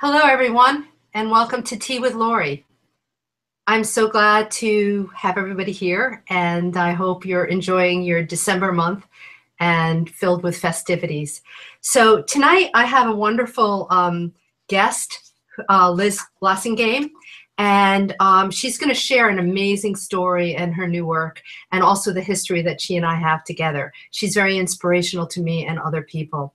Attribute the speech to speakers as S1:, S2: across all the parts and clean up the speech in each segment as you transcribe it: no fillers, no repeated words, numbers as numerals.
S1: Hello, everyone, and welcome to Tea with Laurie. I'm so glad to have everybody here, and I hope you're enjoying your December month and filled with festivities. So tonight I have a wonderful guest, Liz Blassingame, and she's going to share an amazing story and her new work, and also the history that she and I have together. She's very inspirational to me and other people.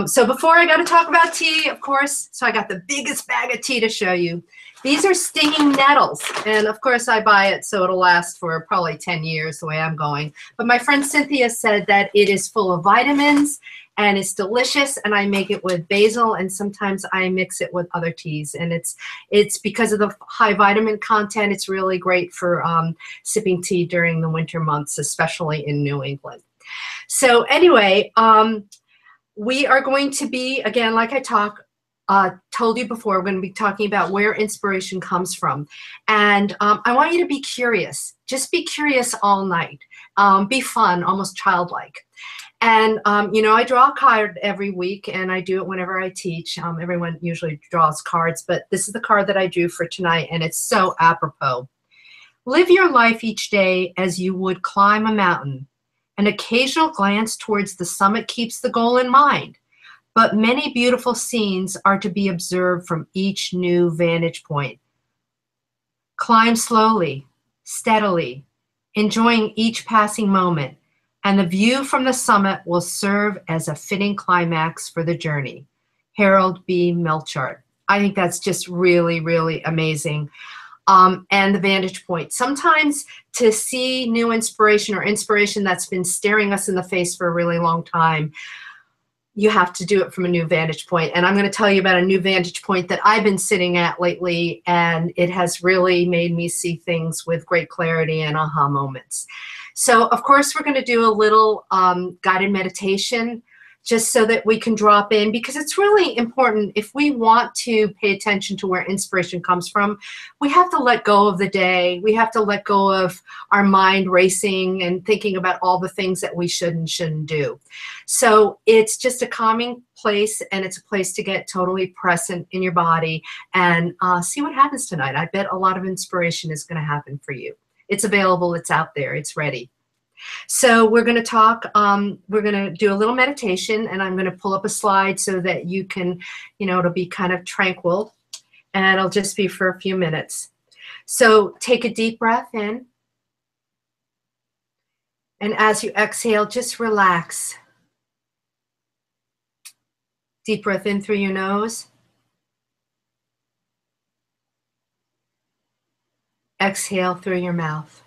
S1: So before I got to talk about tea, of course, so I got the biggest bag of tea to show you. These are stinging nettles, and of course I buy it so it'll last for probably 10 years the way I'm going. But my friend Cynthia said that it is full of vitamins and it's delicious, and I make it with basil, and sometimes I mix it with other teas, and it's because of the high vitamin content. It's really great for sipping tea during the winter months, especially in New England. So anyway, we are going to be, again, like I told you before, we're going to be talking about where inspiration comes from. And I want you to be curious. Just be curious all night. Be fun, almost childlike. And, I draw a card every week, and I do it whenever I teach. Everyone usually draws cards, but this is the card that I drew for tonight, and it's so apropos. Live your life each day as you would climb a mountain. An occasional glance towards the summit keeps the goal in mind, but many beautiful scenes are to be observed from each new vantage point. Climb slowly, steadily, enjoying each passing moment, and the view from the summit will serve as a fitting climax for the journey. Harold B. Melchart. I think that's just really, really amazing. And the vantage point. Sometimes to see new inspiration or inspiration that's been staring us in the face for a really long time, you have to do it from a new vantage point. And I'm going to tell you about a new vantage point that I've been sitting at lately, and it has really made me see things with great clarity and aha moments. So, of course, we're going to do a little guided meditation just so that we can drop in, because it's really important. If we want to pay attention to where inspiration comes from, we have to let go of the day. We have to let go of our mind racing and thinking about all the things that we should and shouldn't do. So it's just a calming place, and it's a place to get totally present in your body and see what happens tonight. I bet a lot of inspiration is going to happen for you. It's available. It's out there. It's ready. So we're going to talk, we're going to do a little meditation, and I'm going to pull up a slide so that you can, it'll be kind of tranquil, and it'll just be for a few minutes. So take a deep breath in, and as you exhale, just relax. Deep breath in through your nose. Exhale through your mouth.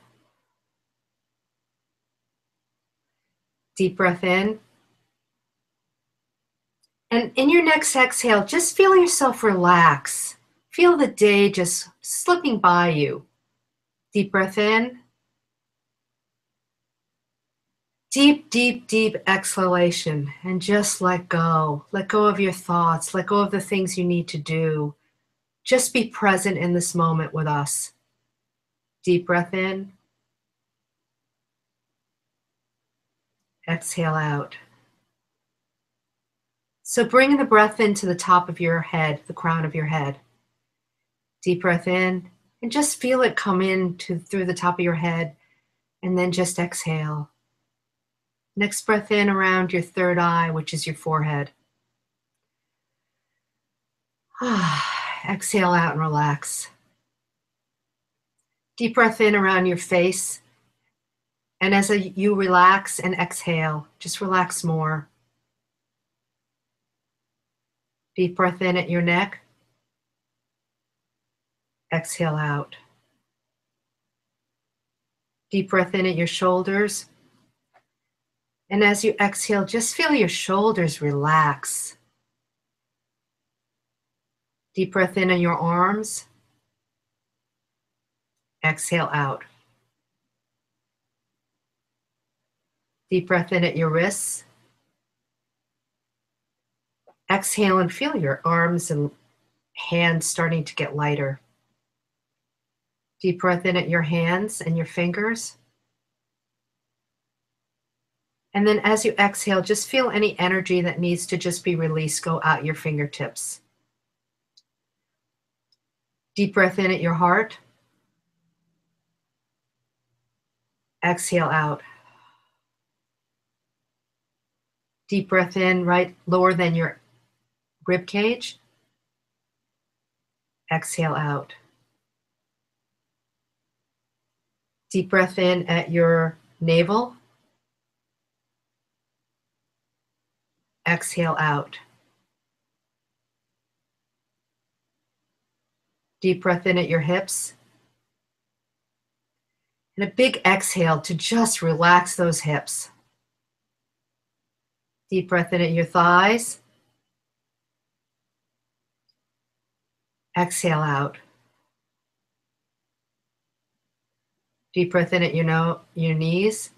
S1: Deep breath in. And in your next exhale, just feel yourself relax. Feel the day just slipping by you. Deep breath in. Deep, deep, deep exhalation, and just let go. Let go of your thoughts. Let go of the things you need to do. Just be present in this moment with us. Deep breath in. Exhale out. So bring the breath into the top of your head, the crown of your head. Deep breath in, and just feel it come in through the top of your head, and then just exhale. Next breath in around your third eye, which is your forehead. Exhale out and relax. Deep breath in around your face. And as you relax and exhale, just relax more. Deep breath in at your neck. Exhale out. Deep breath in at your shoulders. And as you exhale, just feel your shoulders relax. Deep breath in on your arms. Exhale out. Deep breath in at your wrists. Exhale and feel your arms and hands starting to get lighter. Deep breath in at your hands and your fingers. And then as you exhale, just feel any energy that needs to just be released go out your fingertips. Deep breath in at your heart. Exhale out. Deep breath in right lower than your rib cage. Exhale out. Deep breath in at your navel. Exhale out. Deep breath in at your hips. And a big exhale to just relax those hips. Deep breath in at your thighs. Exhale out. Deep breath in at your knees.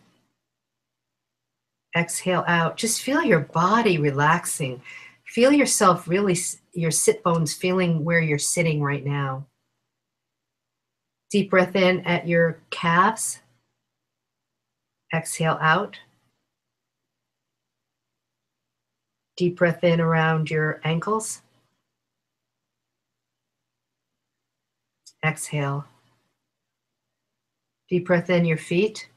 S1: Exhale out. Just feel your body relaxing. Feel yourself really, your sit bones feeling where you're sitting right now. Deep breath in at your calves. Exhale out. Deep breath in around your ankles. Exhale. Deep breath in your feet.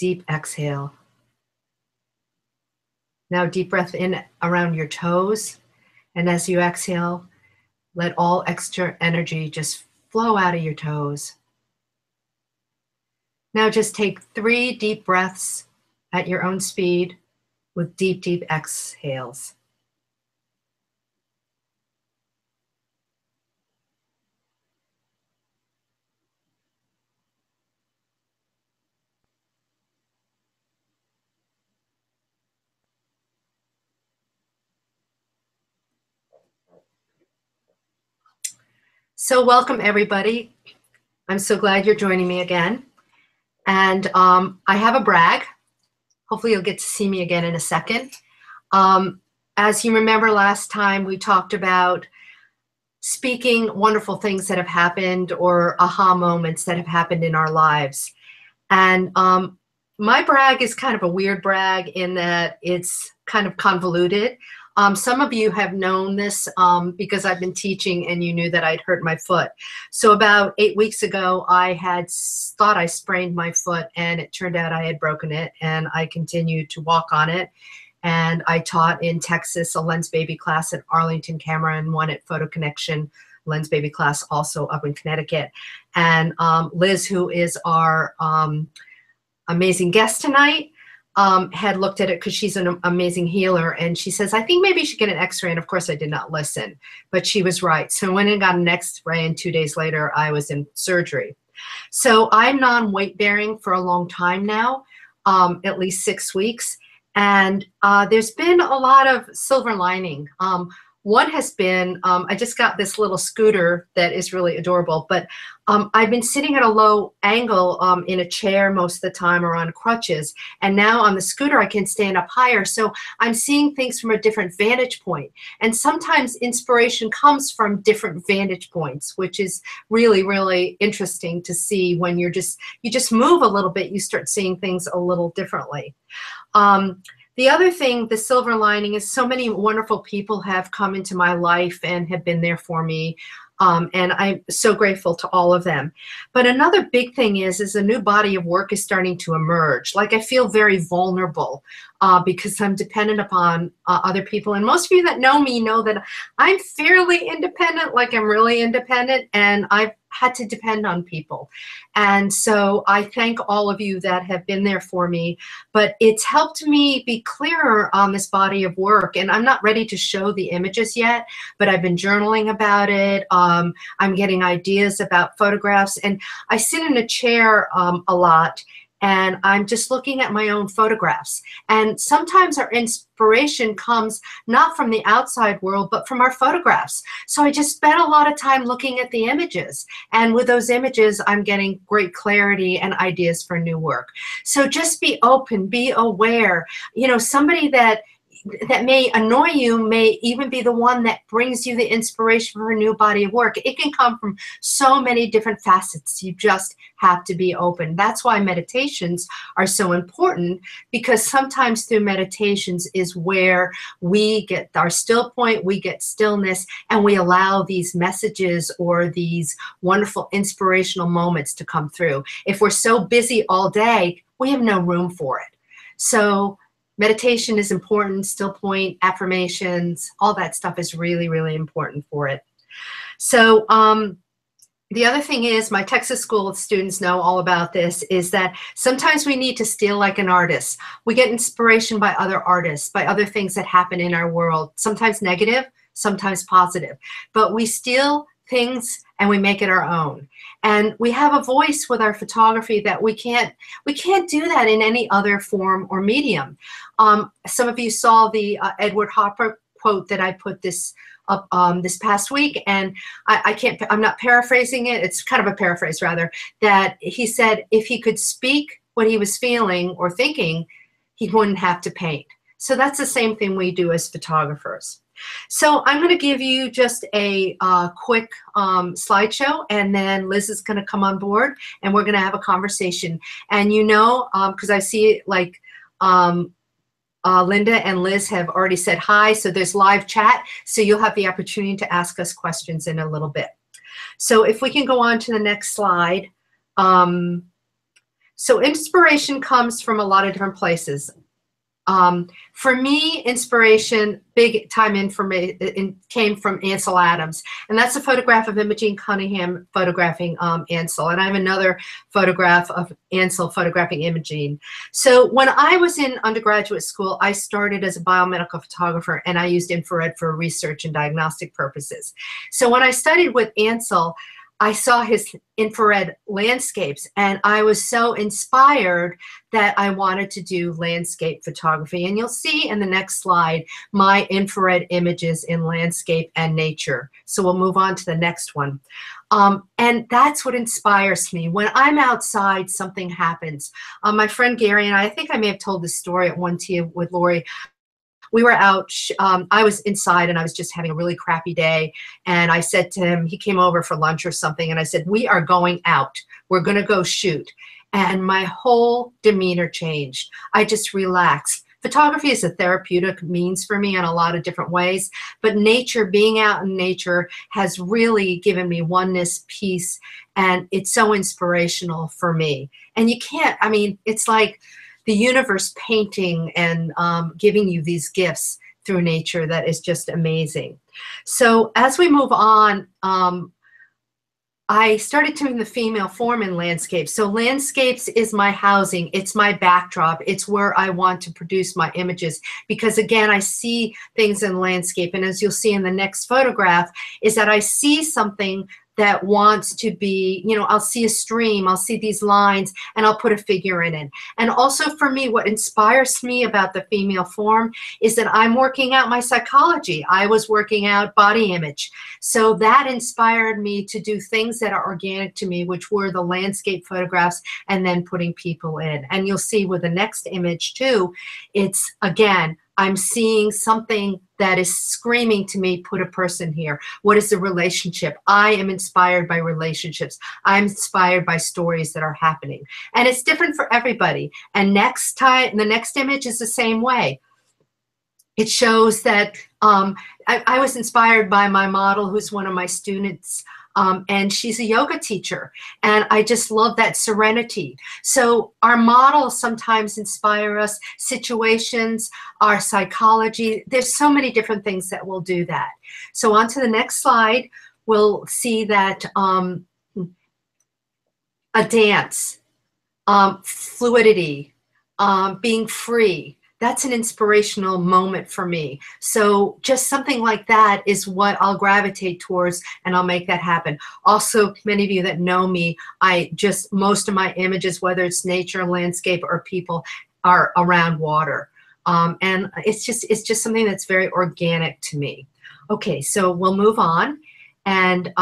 S1: Deep exhale. Now deep breath in around your toes. And as you exhale, let all extra energy just flow out of your toes. Now just take 3 deep breaths at your own speed with deep, deep exhales. So welcome everybody. I'm so glad you're joining me again. And I have a brag. Hopefully you'll get to see me again in a second. As you remember last time, we talked about speaking wonderful things that have happened or aha moments that have happened in our lives. And my brag is kind of a weird brag in that it's kind of convoluted. Some of you have known this because I've been teaching and you knew that I'd hurt my foot. So about 8 weeks ago, I had thought I sprained my foot and it turned out I had broken it, and I continued to walk on it. And I taught in Texas a lens baby class at Arlington Camera and one at Photo Connection lens baby class also up in Connecticut. And Liz, who is our amazing guest tonight, had looked at it because she's an amazing healer, and she says, I think maybe you should get an x-ray. And of course I did not listen, but she was right. So I went and got an x-ray, and 2 days later I was in surgery. So I'm non-weight bearing for a long time now, at least 6 weeks. And there's been a lot of silver lining. One has been, I just got this little scooter that is really adorable, but I've been sitting at a low angle in a chair most of the time or on crutches. And now on the scooter, I can stand up higher. So I'm seeing things from a different vantage point. And sometimes inspiration comes from different vantage points, which is really, really interesting to see when you just move a little bit, you start seeing things a little differently. The other thing, the silver lining, is so many wonderful people have come into my life and have been there for me. And I'm so grateful to all of them. But another big thing is a new body of work is starting to emerge. Like, I feel very vulnerable because I'm dependent upon other people. And most of you that know me know that I'm fairly independent, like I'm really independent, and I've had to depend on people. And so I thank all of you that have been there for me, but it's helped me be clearer on this body of work. And I'm not ready to show the images yet, but I've been journaling about it. I'm getting ideas about photographs, and I sit in a chair a lot, and I'm just looking at my own photographs. And sometimes our inspiration comes not from the outside world, but from our photographs. So I just spent a lot of time looking at the images. And with those images, I'm getting great clarity and ideas for new work. So just be open, be aware. You know, somebody that that may annoy you may even be the one that brings you the inspiration for a new body of work. It can come from so many different facets. You just have to be open. That's why meditations are so important, because sometimes through meditations is where we get our still point, we get stillness, and we allow these messages or these wonderful inspirational moments to come through. If we're so busy all day, we have no room for it. So meditation is important, still point, affirmations, all that stuff is really, really important for it. So the other thing is, my Texas school students know all about this, is that sometimes we need to steal like an artist. We get inspiration by other artists, by other things that happen in our world, sometimes negative, sometimes positive. But we steal things and we make it our own. And we have a voice with our photography that we can't do that in any other form or medium. Some of you saw the Edward Hopper quote that I put this up this past week, and I'm not paraphrasing it, it's kind of a paraphrase rather, that he said if he could speak what he was feeling or thinking, he wouldn't have to paint. So that's the same thing we do as photographers. So I'm going to give you just a quick slideshow, and then Liz is going to come on board and we're going to have a conversation. And you know, because I see like Linda and Liz have already said hi, so there's live chat, so you'll have the opportunity to ask us questions in a little bit. So if we can go on to the next slide. So inspiration comes from a lot of different places. For me, inspiration, big time information came from Ansel Adams, and that's a photograph of Imogene Cunningham photographing Ansel, and I have another photograph of Ansel photographing Imogene. So when I was in undergraduate school, I started as a biomedical photographer, and I used infrared for research and diagnostic purposes. So when I studied with Ansel, I saw his infrared landscapes, and I was so inspired that I wanted to do landscape photography. And you'll see in the next slide my infrared images in landscape and nature. So we'll move on to the next one. And that's what inspires me. When I'm outside, something happens. My friend Gary and I think I may have told this story at one tea with Laurie. We were out, I was inside and I was just having a really crappy day. And I said to him, he came over for lunch or something, and I said, we are going out. We're going to go shoot. And my whole demeanor changed. I just relaxed. Photography is a therapeutic means for me in a lot of different ways, but nature, being out in nature, has really given me oneness, peace, and it's so inspirational for me. And you can't, I mean, it's like the universe painting and giving you these gifts through nature that is just amazing. So as we move on, I started doing the female form in landscapes. So landscapes is my housing, it's my backdrop, it's where I want to produce my images, because again, I see things in landscape, and as you'll see in the next photograph, is that I see something that wants to be, you know, I'll see a stream, I'll see these lines, and I'll put a figure in it. And also for me, what inspires me about the female form is that I'm working out my psychology. I was working out body image. So that inspired me to do things that are organic to me, which were the landscape photographs and then putting people in. And you'll see with the next image too, it's again, I'm seeing something that is screaming to me, put a person here. What is the relationship? I am inspired by relationships. I'm inspired by stories that are happening. And it's different for everybody. And next time, the next image is the same way. It shows that I was inspired by my model, who's one of my students, and she's a yoga teacher, and I just love that serenity. So our models sometimes inspire us, situations, our psychology. There's so many different things that will do that. So on to the next slide, we'll see that a dance, fluidity, being free, that's an inspirational moment for me. So just something like that is what I'll gravitate towards, and I'll make that happen. Also, many of you that know me, most of my images, whether it's nature, landscape, or people, are around water. And it's just something that's very organic to me. Okay, so we'll move on. And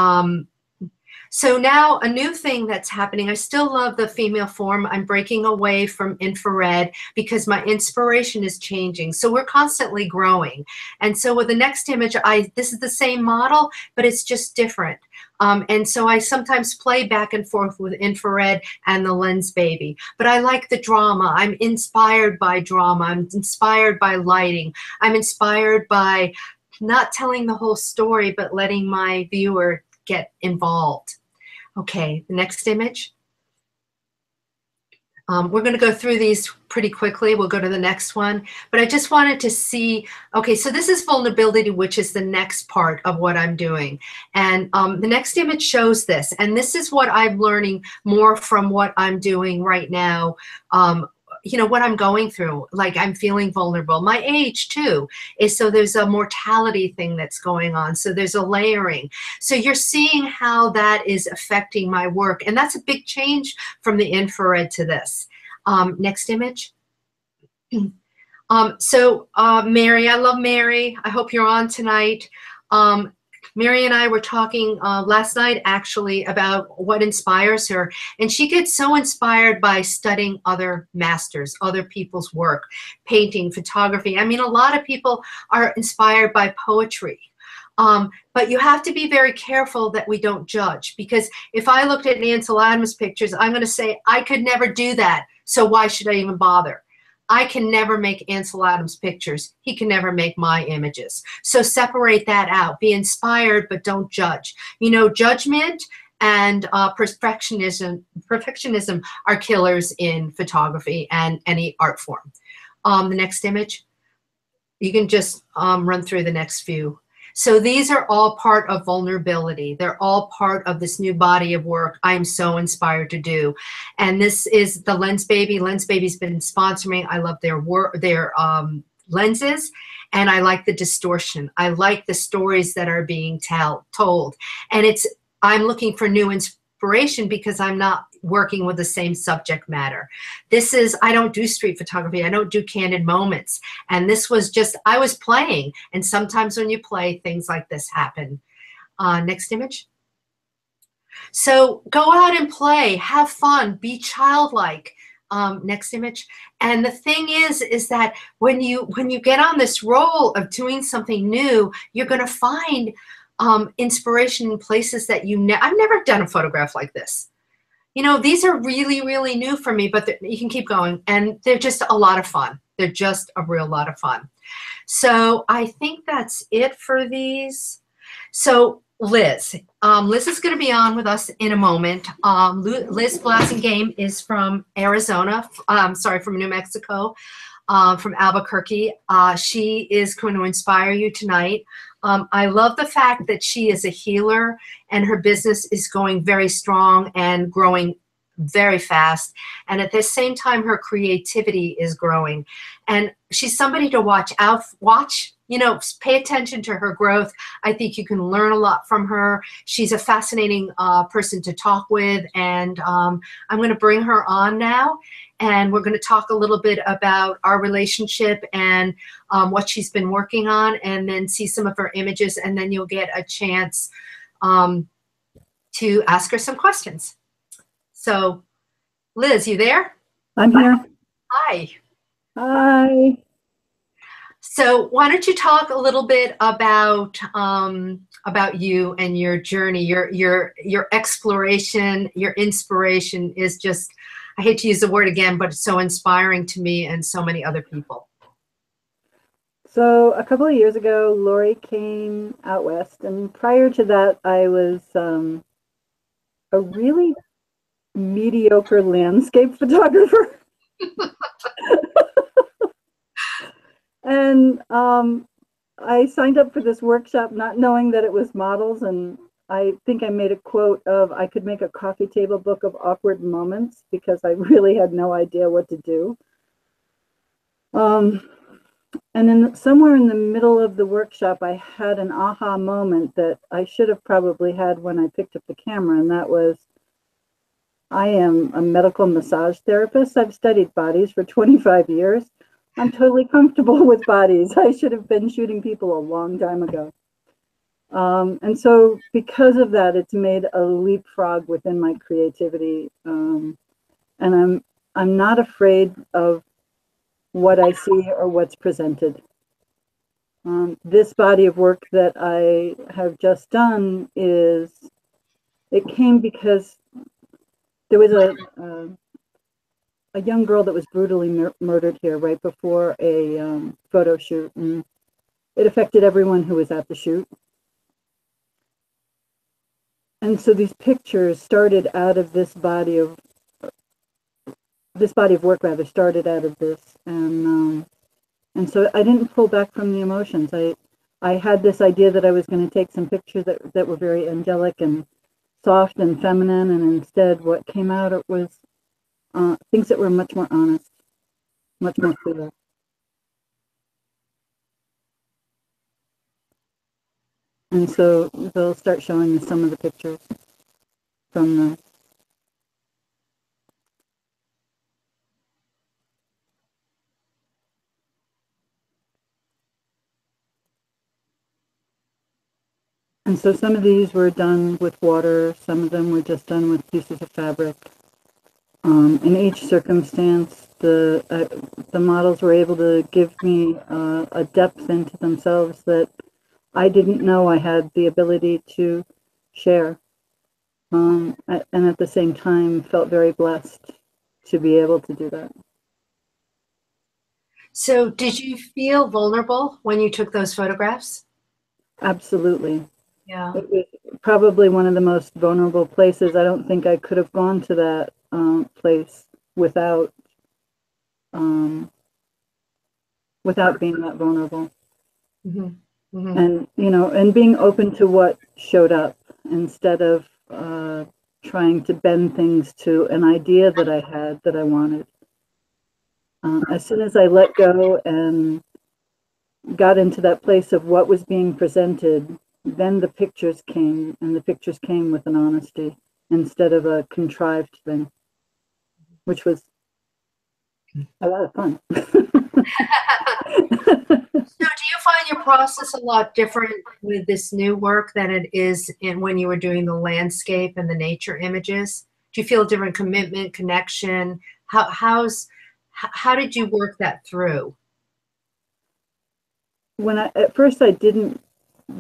S1: So now a new thing that's happening, I still love the female form. I'm breaking away from infrared because my inspiration is changing. So we're constantly growing. And so with the next image, this is the same model, but it's just different. And so I sometimes play back and forth with infrared and the lens baby. But I like the drama. I'm inspired by drama. I'm inspired by lighting. I'm inspired by not telling the whole story, but letting my viewer get involved. Okay, the next image. We're going to go through these pretty quickly. We'll go to the next one. But I just wanted to see, okay, so this is vulnerability, which is the next part of what I'm doing. And the next image shows this. And this is what I'm learning more from what I'm doing right now. You know, what I'm going through, like I'm feeling vulnerable. My age too is, so there's a mortality thing that's going on. So there's a layering. So you're seeing how that is affecting my work. And that's a big change from the infrared to this. Next image. Mary, I love Mary. I hope you're on tonight. Mary and I were talking last night actually about what inspires her, and she gets so inspired by studying other masters, other people's work, painting, photography. I mean, a lot of people are inspired by poetry. But you have to be very careful that we don't judge, because if I looked at Ansel Adams pictures, I'm going to say, I could never do that, so why should I even bother? I can never make Ansel Adams pictures. He can never make my images. So separate that out. Be inspired, but don't judge. You know, judgment and perfectionism are killers in photography and any art form. The next image. You can just run through the next few. So these are all part of vulnerability. They're all part of this new body of work I am so inspired to do. And this is the Lens Baby. Lens Baby's been sponsoring me. I love their work, their lenses, and I like the distortion. I like the stories that are being told. And I'm looking for new inspiration because I'm not working with the same subject matter. This is, I don't do street photography. I don't do candid moments. And this was just, I was playing. And sometimes when you play, things like this happen. Next image. So go out and play, have fun, be childlike. Next image. And the thing is that when you get on this role of doing something new, you're going to find inspiration in places that I've never done a photograph like this. You know, these are really, really new for me, but you can keep going. And they're just a lot of fun. They're just a real lot of fun. So I think that's it for these. So Liz. Liz is going to be on with us in a moment. Liz Blasingame is from Arizona. From New Mexico, from Albuquerque. She is going to inspire you tonight. I love the fact that she is a healer and her business is going very strong and growing very fast. And at the same time, her creativity is growing. And she's somebody to watch, you know, pay attention to her growth. I think you can learn a lot from her. She's a fascinating person to talk with. And I'm going to bring her on now. And we're going to talk a little bit about our relationship and what she's been working on, and then see some of her images. And then you'll get a chance to ask her some questions. So, Liz, you there?
S2: I'm here.
S1: Hi.
S2: Hi.
S1: So why don't you talk a little bit about you and your journey, your exploration, your inspiration is just, I hate to use the word again, but it's so inspiring to me and so many other people.
S2: So a couple of years ago, Laurie came out west, and prior to that, I was a really mediocre landscape photographer. And I signed up for this workshop not knowing that it was models, and I think I made a quote of, I could make a coffee table book of awkward moments, because I really had no idea what to do. And then somewhere in the middle of the workshop, I had an aha moment that I should have probably had when I picked up the camera, and that was, I am a medical massage therapist. I've studied bodies for 25 years. I'm totally comfortable with bodies. I should have been shooting people a long time ago. And so because of that, it's made a leapfrog within my creativity. And I'm not afraid of what I see or what's presented. This body of work that I have just done it came because there was a young girl that was brutally murdered here right before a photo shoot, and it affected everyone who was at the shoot. And so these pictures started out of this body of work, rather, started out of this, and so I didn't pull back from the emotions. I had this idea that I was going to take some pictures that were very angelic and soft and feminine, and instead what came out, it was things that were much more honest, much more clear. And so they'll start showing me some of the pictures from the. And so some of these were done with water, some of them were just done with pieces of fabric. In each circumstance, the models were able to give me a depth into themselves that I didn't know I had the ability to share. And at the same time, felt very blessed to be able to do that.
S1: So did you feel vulnerable when you took those photographs?
S2: Absolutely.
S1: Yeah.
S2: It was probably one of the most vulnerable places. I don't think I could have gone to that place without being that vulnerable.
S1: Mm-hmm. Mm-hmm.
S2: And and being open to what showed up instead of trying to bend things to an idea that I had that I wanted. As soon as I let go and got into that place of what was being presented, then the pictures came, and the pictures came with an honesty instead of a contrived thing, which was a lot of fun.
S1: So do you find your process a lot different with this new work than it is when you were doing the landscape and the nature images? Do you feel a different commitment, connection? How did you work that through?
S2: At first I didn't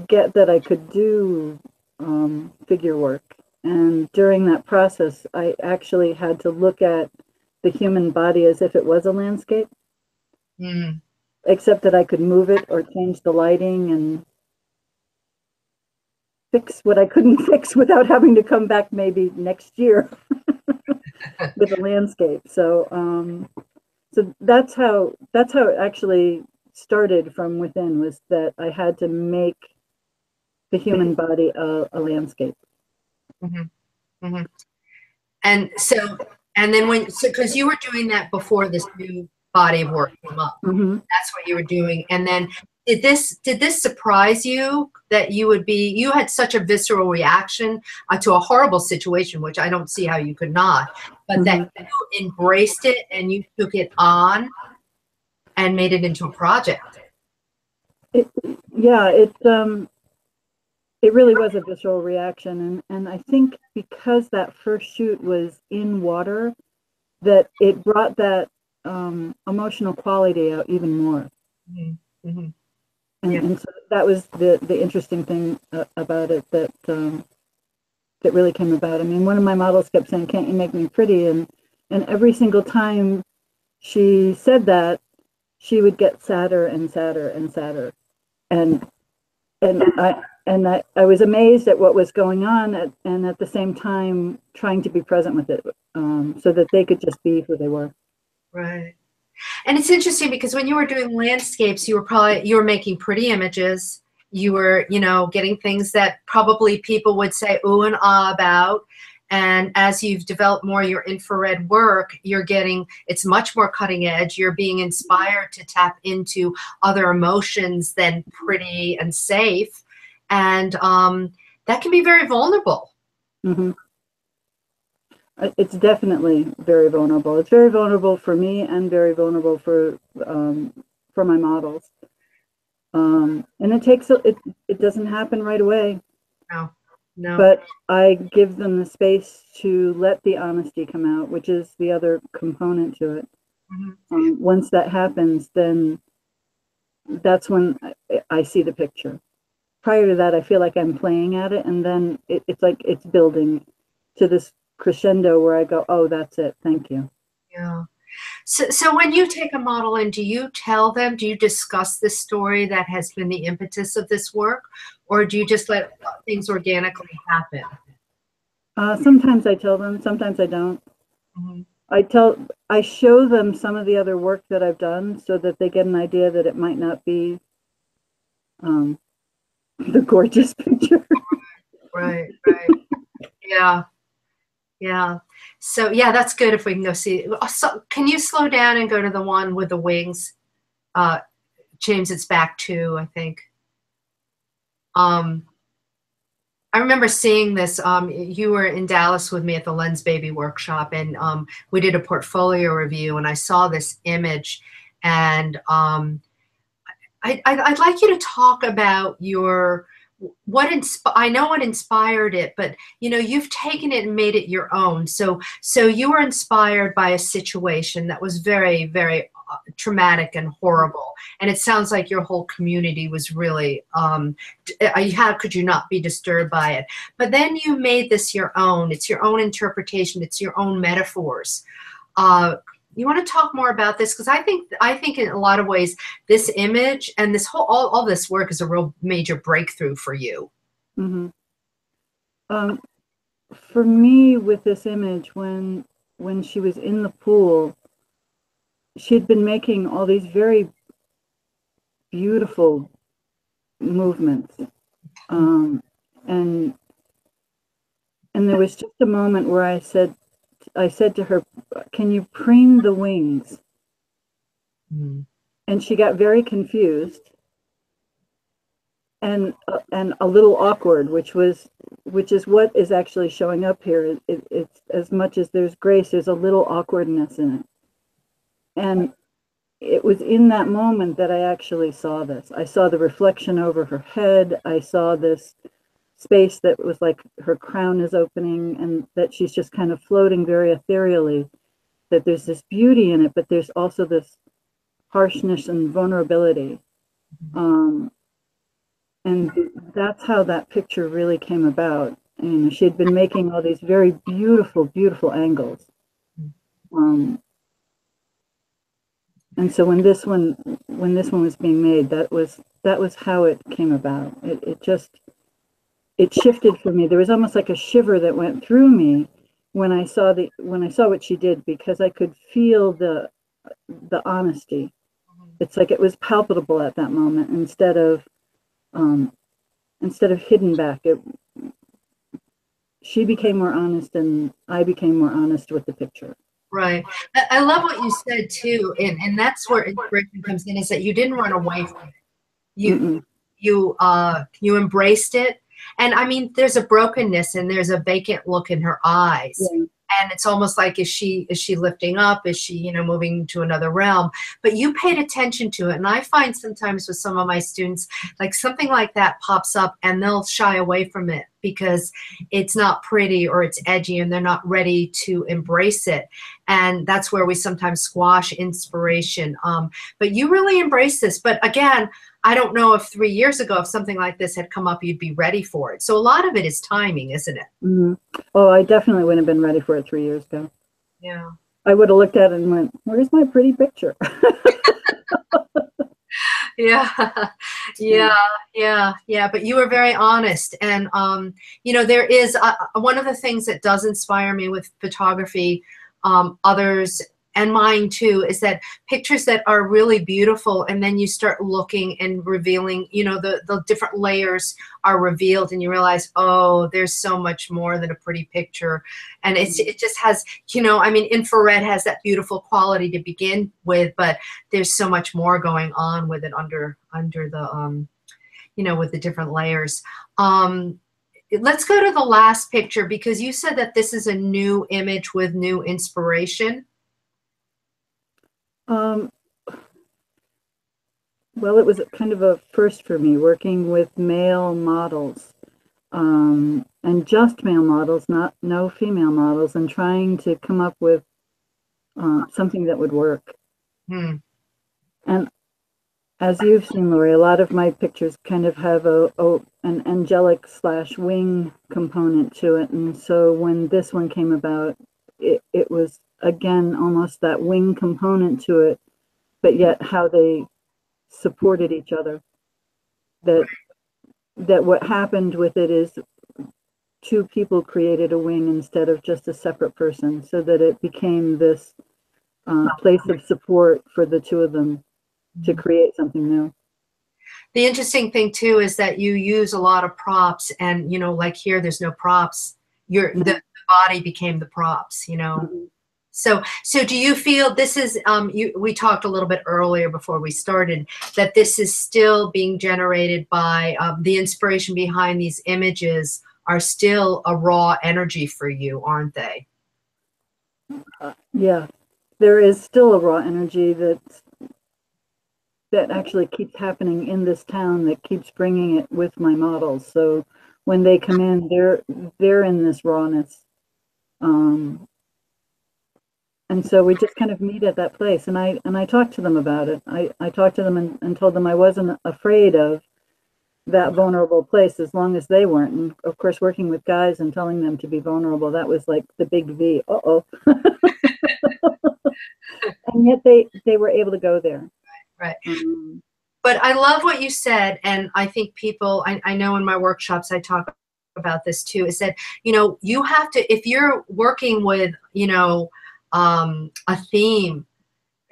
S2: get that I could do figure work, and during that process I actually had to look at the human body as if it was a landscape.
S1: Mm.
S2: Except that I could move it or change the lighting and fix what I couldn't fix without having to come back maybe next year with a landscape. So that's how it actually started from within, was that I had to make the human body a landscape.
S1: Mm-hmm. Mm-hmm. And so, and then because you were doing that before this new body of work came up,
S2: Mm-hmm.
S1: that's what you were doing. And then did this surprise you that you had such a visceral reaction to a horrible situation, which I don't see how you could not, but
S2: Mm-hmm.
S1: that you embraced it and you took it on and made it into a project?
S2: It really was a visceral reaction, and I think because that first shoot was in water, that it brought that emotional quality out even more.
S1: Mm-hmm. Mm-hmm.
S2: And so that was the interesting thing about it that really came about. I mean, one of my models kept saying, "Can't you make me pretty?" And every single time she said that, she would get sadder and sadder and sadder. And I was amazed at what was going on, and at the same time trying to be present with it, so that they could just be who they were.
S1: Right. And it's interesting because when you were doing landscapes, you were making pretty images. You were, getting things that probably people would say ooh and ah about. And as you've developed more your infrared work, it's much more cutting edge. You're being inspired to tap into other emotions than pretty and safe. And that can be very vulnerable.
S2: Mm-hmm. It's definitely very vulnerable. It's very vulnerable for me and very vulnerable for my models. And it doesn't happen right away.
S1: No, no.
S2: But I give them the space to let the honesty come out, which is the other component to it. Once that happens, then that's when I see the picture. Prior to that, I feel like I'm playing at it, and then it's like it's building to this crescendo where I go, oh, that's it. Thank you.
S1: Yeah. So when you take a model in, do you tell them, do you discuss this story that has been the impetus of this work, or do you just let things organically happen?
S2: Sometimes I tell them, sometimes I don't. I show them some of the other work that I've done so that they get an idea that it might not be the gorgeous picture.
S1: Right. Yeah. Yeah. So yeah, that's good if we can go see. So, can you slow down and go to the one with the wings? James, it's back to, I think. I remember seeing this. You were in Dallas with me at the Lens Baby workshop, and we did a portfolio review, and I saw this image, and I'd like you to talk about your I know what inspired it, but you've taken it and made it your own. So you were inspired by a situation that was very, very traumatic and horrible, and it sounds like your whole community was really how could you not be disturbed by it? But then you made this your own. It's your own interpretation. It's your own metaphors. You want to talk more about this? Because I think in a lot of ways this image and this whole all this work is a real major breakthrough for you.
S2: For me, with this image, when she was in the pool, she had been making all these very beautiful movements, and there was just a moment where I said to her, "Can you preen the wings?" And she got very confused and a little awkward, which is what is actually showing up here. It's as much as there's grace, there's a little awkwardness in it. And it was in that moment that I actually saw this. I saw the reflection over her head. I saw this space that was like her crown is opening, and that she's just kind of floating very ethereally, that there's this beauty in it, but there's also this harshness and vulnerability. And that's how that picture really came about. And she had been making all these very beautiful, beautiful angles. And so when this one was being made, that was how it came about. It shifted for me. There was almost like a shiver that went through me when I saw what she did, because I could feel the honesty. It's like it was palpable at that moment instead of hidden back. She became more honest, and I became more honest with the picture.
S1: Right. I love what you said too, and that's where inspiration comes in, is that you didn't run away from it. You embraced it. And I mean, there's a brokenness and there's a vacant look in her eyes. Yeah. And it's almost like, is she lifting up? Is she, moving to another realm? But you paid attention to it. And I find sometimes with some of my students, like something like that pops up and they'll shy away from it because it's not pretty or it's edgy and they're not ready to embrace it. And that's where we sometimes squash inspiration. But you really embrace this. But again, I don't know if 3 years ago, if something like this had come up, you'd be ready for it. So a lot of it is timing, isn't it?
S2: Mm-hmm. Oh, I definitely wouldn't have been ready for it 3 years ago.
S1: Yeah.
S2: I would have looked at it and went, "Where's my pretty picture?"
S1: Yeah. But you were very honest. And, there is one of the things that does inspire me with photography, others and mine too, is that pictures that are really beautiful, and then you start looking and revealing, the different layers are revealed, and you realize, oh, there's so much more than a pretty picture. And it just has, infrared has that beautiful quality to begin with, but there's so much more going on with it under the, with the different layers. Let's go to the last picture, because you said that this is a new image with new inspiration.
S2: well, it was kind of a first for me working with male models, and just male models, no female models, and trying to come up with something that would work.
S1: Hmm.
S2: And as you've seen, Laurie, a lot of my pictures kind of have an angelic / wing component to it. And so when this one came about, it was, again, almost that wing component to it, but yet how they supported each other. That what happened with it is two people created a wing instead of just a separate person, so that it became this place of support for the two of them to create something new.
S1: The interesting thing too is that you use a lot of props, and like here, there's no props. The body became the props.
S2: Mm-hmm.
S1: So do you feel this is we talked a little bit earlier before we started that this is still being generated by the inspiration behind these images are still a raw energy for you, aren't they?
S2: Yeah, there is still a raw energy that actually keeps happening in this town, that keeps bringing it with my models. So when they come in, they're in this rawness. And so we just kind of meet at that place, and I talked to them about it. I talked to them and told them I wasn't afraid of that vulnerable place as long as they weren't. And of course, working with guys and telling them to be vulnerable, that was like the big V. Uh-oh. And yet they were able to go there.
S1: Right. But I love what you said, and I think people, I know in my workshops I talk about this too, is that, you have to, if you're working with, a theme,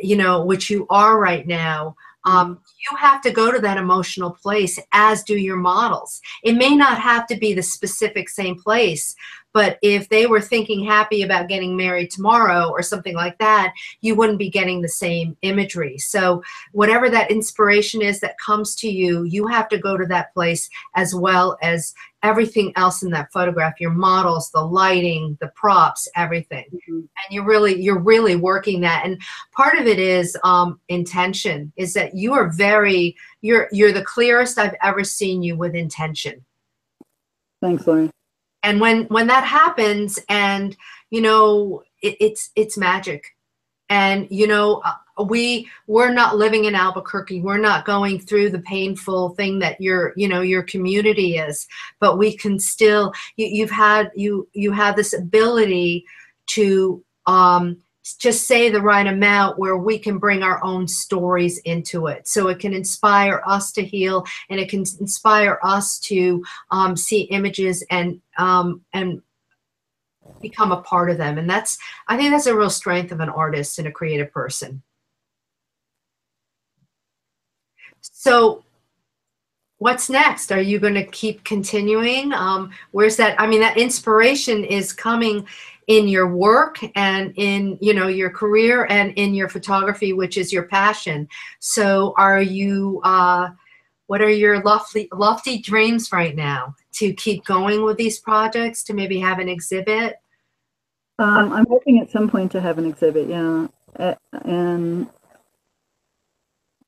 S1: which you are right now, you have to go to that emotional place, as do your models. It may not have to be the specific same place, but if they were thinking happy about getting married tomorrow or something like that, you wouldn't be getting the same imagery. So whatever that inspiration is that comes to you, you have to go to that place, as well as everything else in that photograph, your models, the lighting, the props, everything.
S2: Mm-hmm.
S1: And you're really working that. And part of it is intention, is that you are you're the clearest I've ever seen you with intention.
S2: Thanks, Laurie.
S1: And when that happens, and it's magic. And we're not living in Albuquerque. We're not going through the painful thing that your community is, but we can still, you have this ability to just say the right amount where we can bring our own stories into it. So it can inspire us to heal, and it can inspire us to see images and become a part of them. And I think that's a real strength of an artist and a creative person. So what's next? Are you going to keep continuing? Where's that? I mean, that inspiration is coming in your work and in, your career and in your photography, which is your passion. So are you, what are your lofty dreams right now? To keep going with these projects, to maybe have an exhibit?
S2: I'm hoping at some point to have an exhibit, yeah, and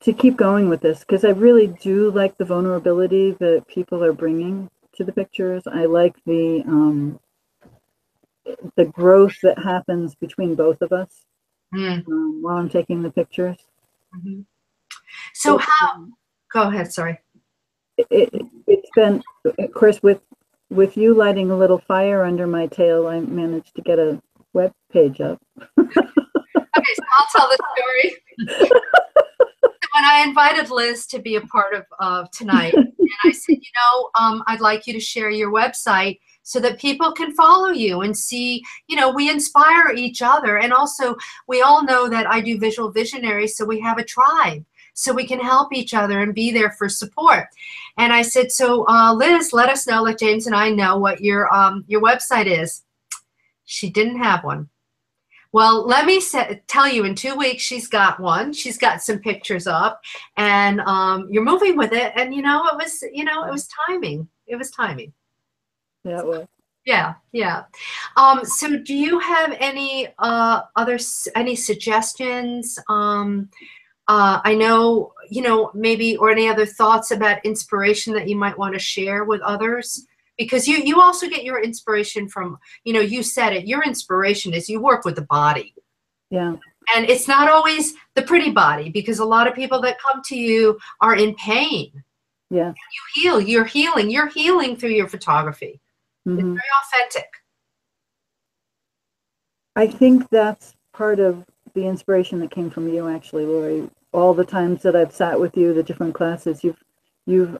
S2: to keep going with this, because I really do like the vulnerability that people are bringing to the pictures. I like the growth that happens between both of us while I'm taking the pictures.
S1: Mm-hmm. So go ahead, sorry.
S2: It's been, of course, with you lighting a little fire under my tail, I managed to get a web page up.
S1: Okay, so I'll tell the story. When I invited Liz to be a part of tonight, and I said, I'd like you to share your website so that people can follow you and see, we inspire each other. And also, we all know that I do visual visionaries, so we have a tribe. So we can help each other and be there for support. And I said, so Liz, let us know, let James and I know what your website is. She didn't have one. Well, let me tell you, in 2 weeks, she's got one. She's got some pictures up, and you're moving with it. And, it was timing. It was timing.
S2: Yeah, it was.
S1: Yeah, yeah. So do you have any any suggestions I know, maybe, or any other thoughts about inspiration that you might want to share with others? Because you also get your inspiration from, you said it, your inspiration is you work with the body.
S2: Yeah.
S1: And it's not always the pretty body, because a lot of people that come to you are in pain.
S2: Yeah.
S1: You're healing through your photography. It's
S2: Mm-hmm.
S1: very authentic.
S2: I think that's part of the inspiration that came from you, actually, Laurie. All the times that I've sat with you, the different classes, you've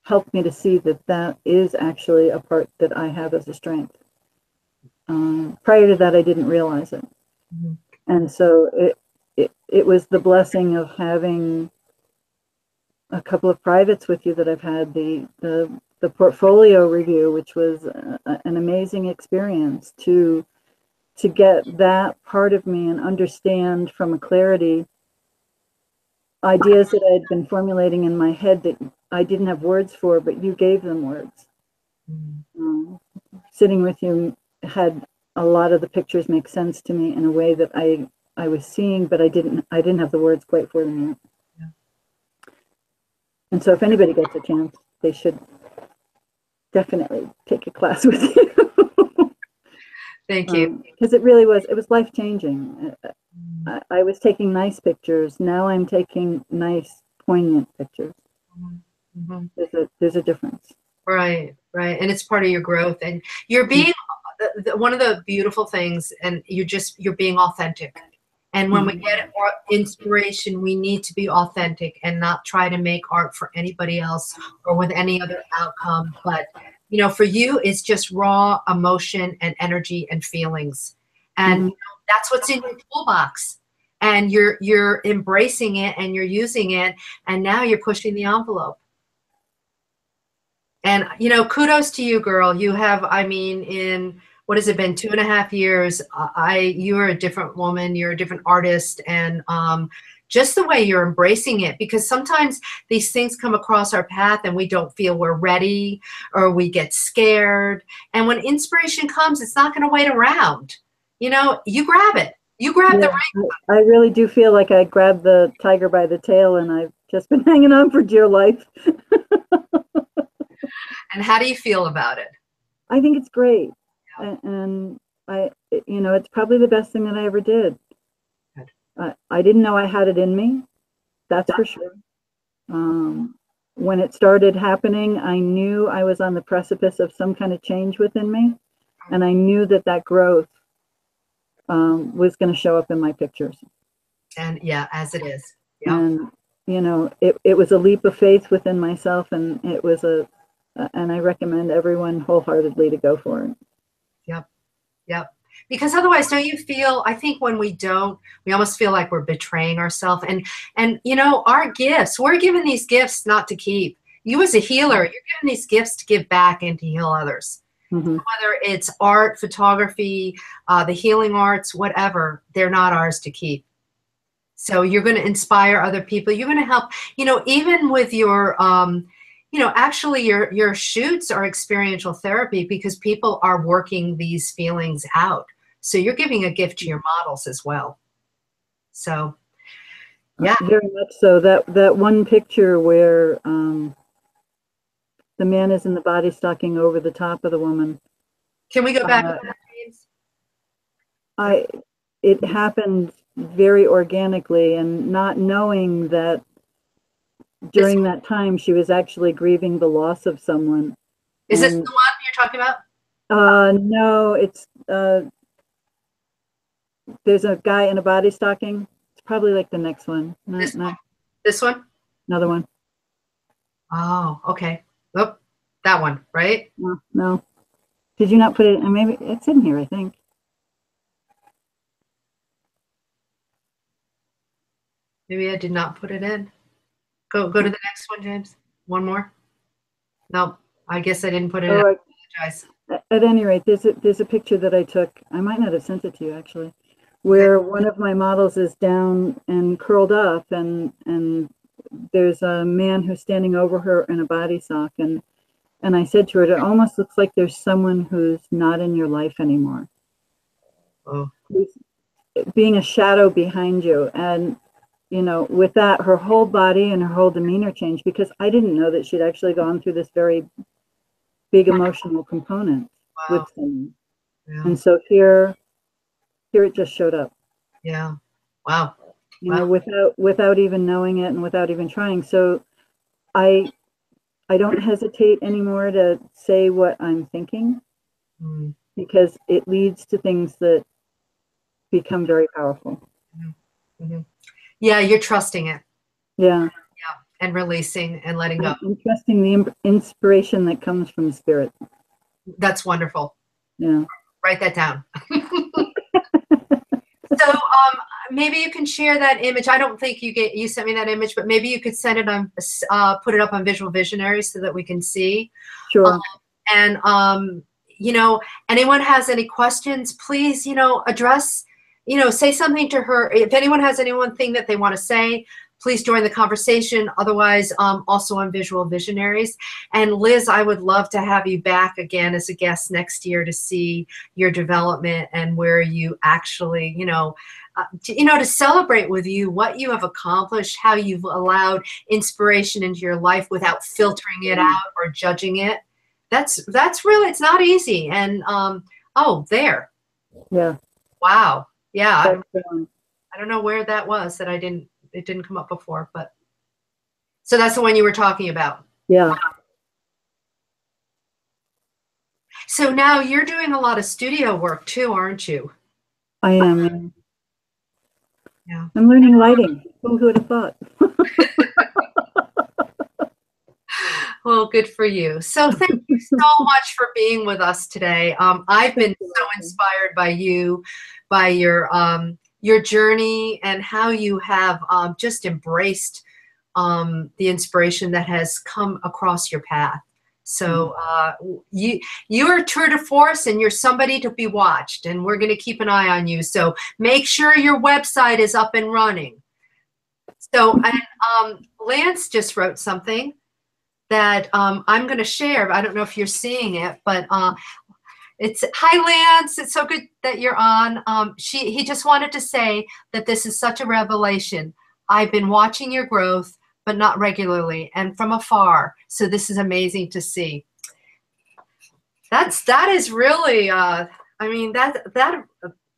S2: helped me to see that is actually a part that I have as a strength. Prior to that, I didn't realize it. Mm-hmm. And so it was the blessing of having a couple of privates with you that I've had, the portfolio review, which was an amazing experience to get that part of me and understand from a clarity ideas that I had been formulating in my head that I didn't have words for, but you gave them words. Mm-hmm. Sitting with you had a lot of the pictures make sense to me in a way that I was seeing, but I didn't have the words quite for them yet. Yeah. And so if anybody gets a chance, they should definitely take a class with you.
S1: Thank you.
S2: Because it was life-changing. I was taking nice pictures. Now I'm taking nice, poignant pictures. Mm-hmm. There's a difference.
S1: Right. And it's part of your growth. And you're being, one of the beautiful things, and you're being authentic. And when we get inspiration, we need to be authentic and not try to make art for anybody else or with any other outcome. But, for you, it's just raw emotion and energy and feelings. And that's what's in your toolbox. And you're embracing it and you're using it. And now you're pushing the envelope. And, kudos to you, girl. You have, in, what has it been, 2.5 years? You are a different woman. You're a different artist. And just the way you're embracing it, because sometimes these things come across our path and we don't feel we're ready, or we get scared. And when inspiration comes, it's not going to wait around. You grab it. You grab the ring.
S2: I really do feel like I grabbed the tiger by the tail, and I've just been hanging on for dear life.
S1: And how do you feel about it?
S2: I think it's great. And it's probably the best thing that I ever did. I didn't know I had it in me. That's for sure. When it started happening, I knew I was on the precipice of some kind of change within me. And I knew that growth was going to show up in my pictures.
S1: And as it is. Yeah.
S2: And, it was a leap of faith within myself, and it was and I recommend everyone wholeheartedly to go for it.
S1: Yep. Because otherwise, don't you feel, I think when we don't, we almost feel like we're betraying ourselves. And our gifts, we're given these gifts not to keep. You as a healer, you're given these gifts to give back and to heal others. Mm-hmm. Whether it's art, photography, the healing arts, whatever, they're not ours to keep. So you're going to inspire other people. You're going to help, even with your, actually your shoots are experiential therapy, because people are working these feelings out. So you're giving a gift to your models as well. So, yeah.
S2: Very much so. That one picture where the man is in the body stocking over the top of the woman.
S1: Can we go back to that, James?
S2: It happened very organically, and not knowing that during that time she was actually grieving the loss of someone.
S1: Is this the one you're talking about?
S2: No, it's there's a guy in a body stocking. It's probably like the next one.
S1: This one?
S2: Another one.
S1: Oh, okay. Oh, that one, right?
S2: No. Did you not put it? Maybe it's in here, I think.
S1: Maybe I did not put it in. Go to the next one, James. One more. No, I guess I didn't put it in. I apologize.
S2: At any rate, there's a picture that I took. I might not have sent it to you, actually, where one of my models is down and curled up, and there's a man who's standing over her in a body sock, and I said to her, it almost looks like there's someone who's not in your life anymore.
S1: Oh.
S2: Who's being a shadow behind you. And you know, with that, her whole body and her whole demeanor changed, because I didn't know that she'd actually gone through this very big emotional component with
S1: Wow.
S2: someone.
S1: Yeah.
S2: And so here it just showed up.
S1: Yeah. Wow.
S2: You know, without even knowing it and without even trying. So I don't hesitate anymore to say what I'm thinking, because it leads to things that become very powerful.
S1: Mm-hmm. Yeah, you're trusting it.
S2: Yeah.
S1: Yeah, and releasing and letting go.
S2: I'm trusting the inspiration that comes from spirit.
S1: That's wonderful.
S2: Yeah.
S1: Write that down. So maybe you can share that image. I don't think you sent me that image, but maybe you could send it on, put it up on Visual Visionaries so that we can see.
S2: Sure.
S1: And you know, anyone has any questions, please, you know, address, you know, say something to her. If anyone has anything that they want to say, please join the conversation. Otherwise, also on Visual Visionaries. And Liz, I would love to have you back again as a guest next year to see your development and where you actually, to celebrate with you what you have accomplished, how you've allowed inspiration into your life without filtering it out or judging it. That's really, it's not easy. And there.
S2: Yeah.
S1: Wow. Yeah.
S2: Excellent.
S1: I don't know where that was that it didn't come up before, but so that's the one you were talking about.
S2: Yeah.
S1: So now you're doing a lot of studio work too, aren't you?
S2: I am.
S1: Yeah.
S2: I'm learning lighting. Who would have thought?
S1: Well, good for you. So thank you so much for being with us today. I've been so inspired by you, by your journey and how you have just embraced the inspiration that has come across your path. So you're a tour de force, and you're somebody to be watched, and we're going to keep an eye on you. So make sure your website is up and running. So Lance just wrote something that I'm going to share. I don't know if you're seeing it, but it's, hi Lance, it's so good that you're on. He just wanted to say that this is such a revelation. I've been watching your growth, but not regularly and from afar. So this is amazing to see. That is really, I mean,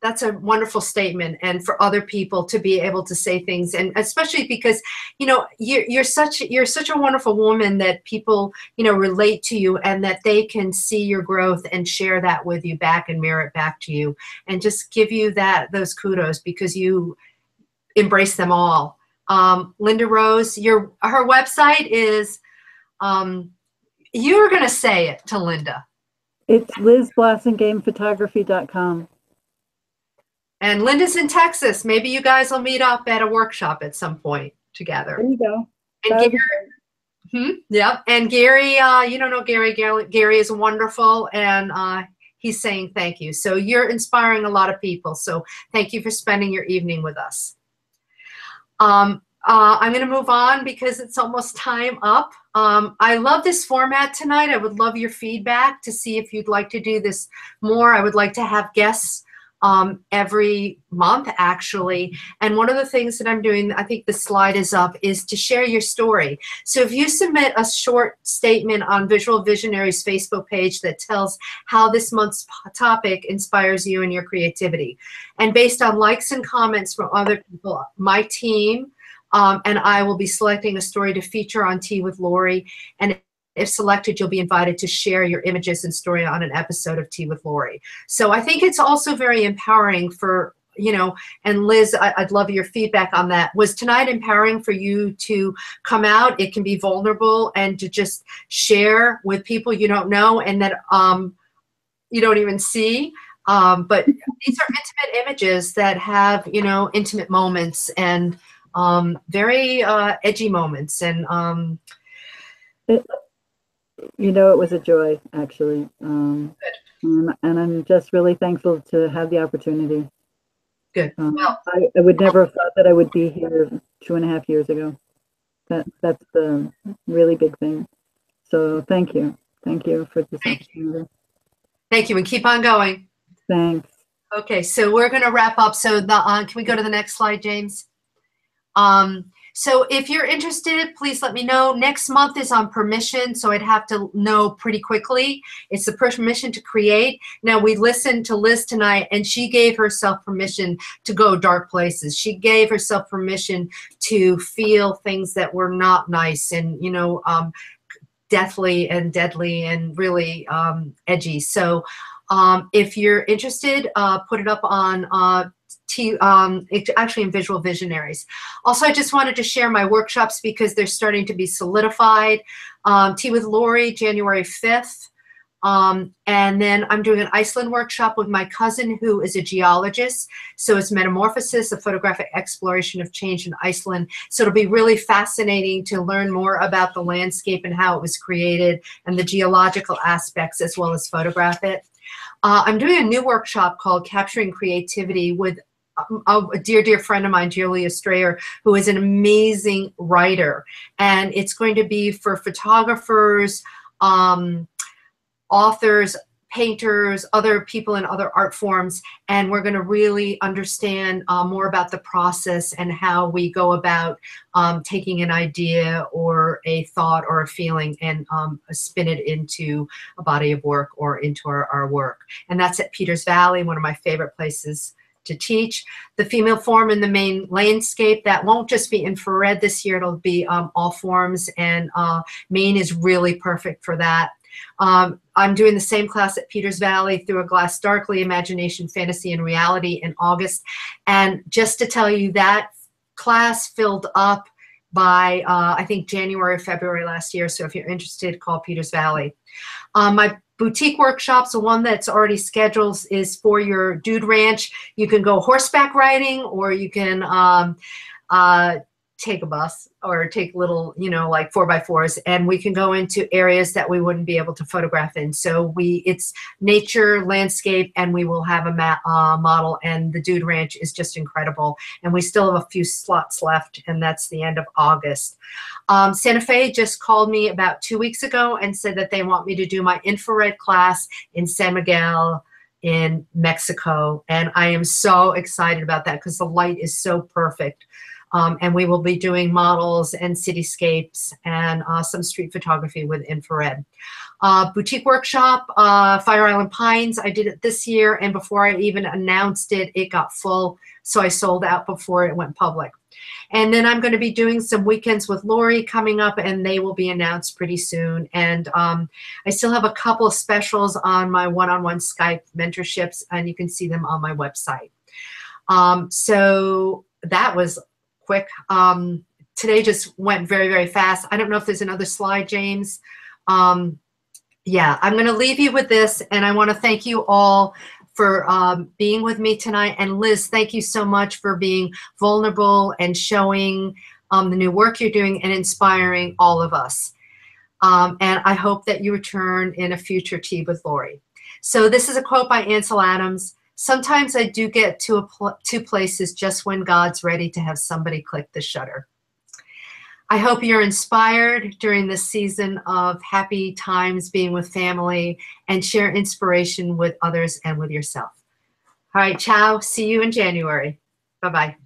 S1: that's a wonderful statement, and for other people to be able to say things, and especially because, you know, you're such a wonderful woman that people, you know, relate to you, and that they can see your growth and share that with you back and mirror it back to you and just give you those kudos because you embrace them all. Linda Rose, her website is, you were going to say it to Linda.
S2: It's lizblassinggamephotography.com.
S1: And Linda's in Texas. Maybe you guys will meet up at a workshop at some point together.
S2: There you go.
S1: And Gary, yeah. And Gary, you don't know Gary. Gary is wonderful, and he's saying thank you. So you're inspiring a lot of people. So thank you for spending your evening with us. I'm going to move on because it's almost time up. I love this format tonight. I would love your feedback to see if you'd like to do this more. I would like to have guests every month, actually. And one of the things that I'm doing, I think the slide is up, is to share your story. So if you submit a short statement on Visual Visionaries Facebook page that tells how this month's topic inspires you and your creativity, and based on likes and comments from other people, my team and I will be selecting a story to feature on Tea with Laurie. And if selected, you'll be invited to share your images and story on an episode of Tea with Laurie. So I think it's also very empowering for, you know, and Liz, I'd love your feedback on that. Was tonight empowering for you to come out? It can be vulnerable and to just share with people you don't know and that you don't even see. But these are intimate images that have, you know, intimate moments and very edgy moments. And
S2: you know, it was a joy, actually. And I'm just really thankful to have the opportunity.
S1: Good. Well,
S2: I would never have thought that I would be here 2.5 years ago. That's the really big thing. So thank you. Thank you for this opportunity.
S1: Thank you, and keep on going.
S2: Thanks.
S1: Okay, so we're going to wrap up. So can we go to the next slide, James? So if you're interested, please let me know. Next month is on permission, so I'd have to know pretty quickly. It's the permission to create. Now, we listened to Liz tonight, and she gave herself permission to go dark places. She gave herself permission to feel things that were not nice and, you know, deathly and deadly and really edgy. So if you're interested, put it up on actually in Visual Visionaries. Also, I just wanted to share my workshops because they're starting to be solidified. Tea with Laurie, January 5th. And then I'm doing an Iceland workshop with my cousin who is a geologist. So it's Metamorphosis, a photographic exploration of change in Iceland. So it'll be really fascinating to learn more about the landscape and how it was created and the geological aspects as well as photograph it. I'm doing a new workshop called Capturing Creativity with a dear friend of mine, Julia Strayer, who is an amazing writer. And it's going to be for photographers, authors, painters, other people in other art forms, and we're going to really understand more about the process and how we go about taking an idea or a thought or a feeling and spin it into a body of work or into our work. And that's at Peters Valley, one of my favorite places to teach. The female form in the main landscape, that won't just be infrared this year, it'll be all forms, and Maine is really perfect for that. I'm doing the same class at Peters Valley, Through a Glass Darkly, Imagination, Fantasy, and Reality in August. And just to tell you, that class filled up by, I think, January, February last year. So if you're interested, call Peters Valley. My boutique workshops, the one that's already scheduled is for your dude ranch. You can go horseback riding, or you can take a bus or take little, you know, like 4x4s, and we can go into areas that we wouldn't be able to photograph in. So it's nature, landscape, and we will have a model, and the Dude Ranch is just incredible. And we still have a few slots left, and that's the end of August. Santa Fe just called me about 2 weeks ago and said that they want me to do my infrared class in San Miguel in Mexico. And I am so excited about that because the light is so perfect. And we will be doing models and cityscapes and some street photography with infrared. Boutique workshop, Fire Island Pines. I did it this year, and before I even announced it, it got full. So I sold out before it went public. And then I'm going to be doing some weekends with Laurie coming up, and they will be announced pretty soon. And I still have a couple of specials on my one-on-one Skype mentorships, and you can see them on my website. So that was quick. Today just went very fast. I don't know if there's another slide, James. Yeah, I'm going to leave you with this, and I want to thank you all for being with me tonight. And Liz, thank you so much for being vulnerable and showing the new work you're doing and inspiring all of us. And I hope that you return in a future Tea with Laurie. So this is a quote by Ansel Adams. Sometimes I do get to places just when God's ready to have somebody click the shutter. I hope you're inspired during this season of happy times being with family, and share inspiration with others and with yourself. All right, ciao. See you in January. Bye-bye.